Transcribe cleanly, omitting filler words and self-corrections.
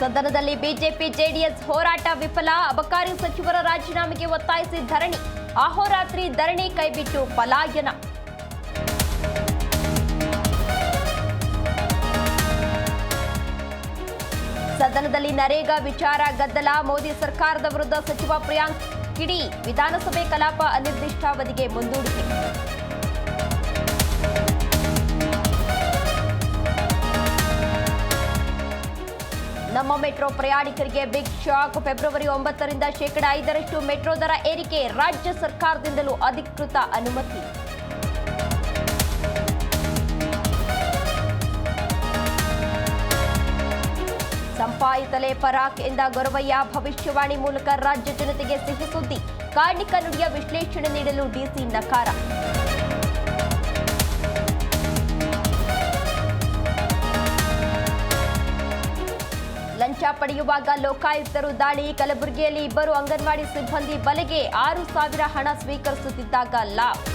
ಸದನದಲ್ಲಿ BJP JDS ಹೋರಾಟ ವಿಫಲ. ಅಬಕಾರಿ ಸಚಿವರ ರಾಜೀನಾಮೆಗೆ ಒತ್ತಾಯಿಸಿ ಧರಣಿ. ಅಹೋರಾತ್ರಿ ಧರಣಿ ಕೈಬಿಟ್ಟು ಪಲಾಯನ. ಸದನದಲ್ಲಿ ನರೇಗಾ ವಿಚಾರ ಗದ್ದಲ. ಮೋದಿ ಸರ್ಕಾರದ ವಿರುದ್ಧ ಸಚಿವ ಪ್ರಿಯಾಂಕ್ ಕಿಡಿ. ವಿಧಾನಸಭೆ ಕಲಾಪ ಅನಿರ್ದಿಷ್ಟಾವಧಿಗೆ ಮುಂದೂಡಿಕೆ. ನಮ್ಮ ಮೆಟ್ರೋ ಪ್ರಯಾಣಿಕರಿಗೆ ಬಿಗ್ ಶಾಕ್. ಫೆಬ್ರವರಿ 9ರಿಂದ ಶೇಕಡಾ 5ರಷ್ಟು ಮೆಟ್ರೋ ದರ ಏರಿಕೆ. ರಾಜ್ಯ ಸರ್ಕಾರದಿಂದಲೂ ಅಧಿಕೃತ ಅನುಮತಿ. ಸಂಪಾಯಿತಲೆ ಪರಾಕ್ ಎಂದ ಗೊರವಯ್ಯ. ಭವಿಷ್ಯವಾಣಿ ಮೂಲಕ ರಾಜ್ಯ ಜನತೆಗೆ ಸಿಹಿ ಸುದ್ದಿ. ಕಾರ್ಣಿಕ ನುಡಿಯ ವಿಶ್ಲೇಷಣೆ ನೀಡಲು ಡಿಸಿ ನಕಾರ. ಲಂಚ ಪಡೆಯುವಾಗ ಲೋಕಾಯುಕ್ತರು ದಾಳಿ. ಕಲಬುರಗಿಯಲ್ಲಿ 2 ಅಂಗನವಾಡಿ ಸಿಬ್ಬಂದಿ ಬಲೆಗೆ. 6,000 ಹಣ ಸ್ವೀಕರಿಸುತ್ತಿದ್ದಾಗ ಲಾಕ್.